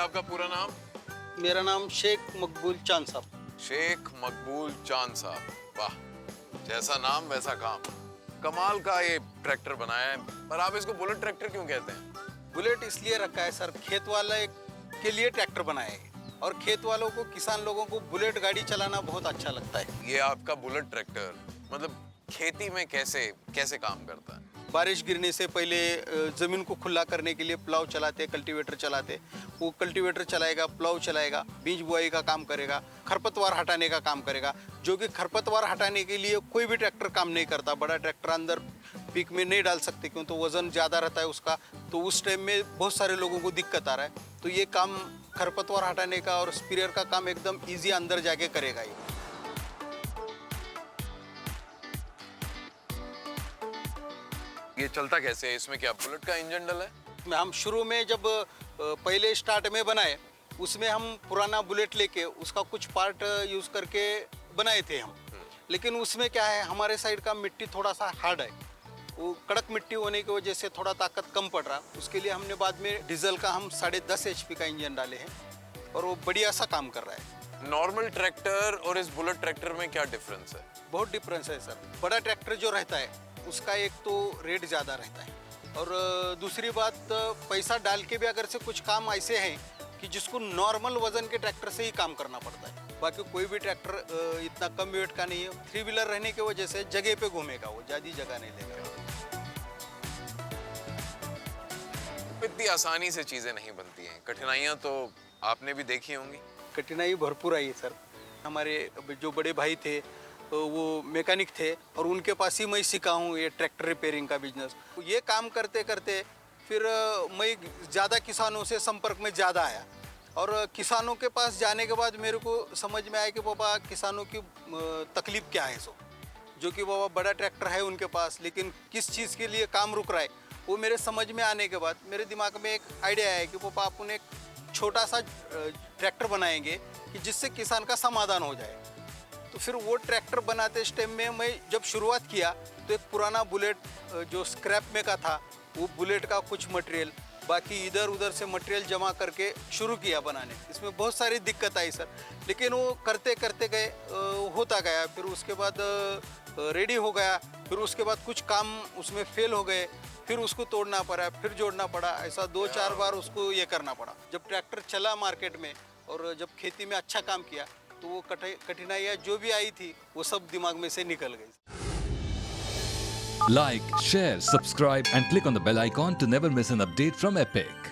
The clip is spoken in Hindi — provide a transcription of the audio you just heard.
आपका पूरा नाम? मेरा नाम शेख मकबूल चांद साहब। शेख मकबूल चांद साहब, वाह, जैसा नाम वैसा काम। कमाल का ये ट्रैक्टर बनाया है, पर आप इसको बुलेट ट्रैक्टर क्यों कहते हैं? बुलेट इसलिए रखा है सर, खेत वाले के लिए ट्रैक्टर बनाया है और खेत वालों को, किसान लोगों को बुलेट गाड़ी चलाना बहुत अच्छा लगता है। ये आपका बुलेट ट्रैक्टर मतलब खेती में कैसे कैसे काम करता है? बारिश गिरने से पहले ज़मीन को खुला करने के लिए प्लाव चलाते, कल्टीवेटर चलाते। वो कल्टीवेटर चलाएगा, प्लाव चलाएगा, बीज बुआई का काम करेगा, खरपतवार हटाने का काम करेगा। जो कि खरपतवार हटाने के लिए कोई भी ट्रैक्टर काम नहीं करता। बड़ा ट्रैक्टर अंदर पीक में नहीं डाल सकते क्यों, तो वज़न ज़्यादा रहता है उसका। तो उस टाइम में बहुत सारे लोगों को दिक्कत आ रहा है। तो ये काम खरपतवार हटाने का और स्प्रेयर का काम एकदम ईजी अंदर जाके करेगा ये। ये चलता कैसे है? इसमें क्या बुलेट का इंजन डला है? हम शुरू में जब पहले स्टार्ट में बनाए, उसमें हम पुराना बुलेट लेके उसका कुछ पार्ट यूज़ करके बनाए थे हम। लेकिन उसमें क्या है, हमारे साइड का मिट्टी थोड़ा सा हार्ड है। वो कड़क मिट्टी होने की वजह से थोड़ा ताकत कम पड़ रहा। उसके लिए हमने बाद में डीजल का हम 10.5 HP का इंजन डाले हैं और वो बढ़िया सा काम कर रहा है। नॉर्मल ट्रैक्टर और इस बुलेट ट्रैक्टर में क्या डिफरेंस है? बहुत डिफरेंस है सर। बड़ा ट्रैक्टर जो रहता है उसका एक तो रेट ज़्यादा रहता है और दूसरी बात, पैसा डाल के भी अगर से कुछ काम ऐसे हैं कि जिसको नॉर्मल वजन के ट्रैक्टर से ही काम करना पड़ता है। बाकी कोई भी ट्रैक्टर इतना कम वेट का नहीं है। 3 व्हीलर रहने की वजह से जगह पे घूमेगा, वो ज़्यादा जगह नहीं लेगा। इतनी आसानी से चीज़ें नहीं बनती हैं, कठिनाइयाँ तो आपने भी देखी होंगी। कठिनाई भरपूर आई है सर। हमारे जो बड़े भाई थे वो मैकेनिक थे और उनके पास ही मैं सीखा हूँ ये ट्रैक्टर रिपेयरिंग का बिजनेस। ये काम करते करते फिर मैं ज़्यादा किसानों से संपर्क में ज़्यादा आया और किसानों के पास जाने के बाद मेरे को समझ में आया कि बाबा किसानों की तकलीफ़ क्या है। सो जो कि बाबा बड़ा ट्रैक्टर है उनके पास, लेकिन किस चीज़ के लिए काम रुक रहा है, वो मेरे समझ में आने के बाद मेरे दिमाग में एक आइडिया आया कि पापा अपन एक छोटा सा ट्रैक्टर बनाएंगे कि जिससे किसान का समाधान हो जाए। तो फिर वो ट्रैक्टर बनाते इस टाइम में मैं जब शुरुआत किया तो एक पुराना बुलेट जो स्क्रैप में का था, वो बुलेट का कुछ मटेरियल, बाकी इधर उधर से मटेरियल जमा करके शुरू किया बनाने। इसमें बहुत सारी दिक्कत आई सर, लेकिन वो करते करते गए, होता गया। फिर उसके बाद रेडी हो गया। फिर उसके बाद कुछ काम उसमें फेल हो गए, फिर उसको तोड़ना पड़ा, फिर जोड़ना पड़ा। ऐसा 2-4 बार उसको ये करना पड़ा। जब ट्रैक्टर चला मार्केट में और जब खेती में अच्छा काम किया तो वो कठिनाइयाँ जो भी आई थी वो सब दिमाग में से निकल गई। Like, share, subscribe and click on the bell icon to never miss an update from Epic.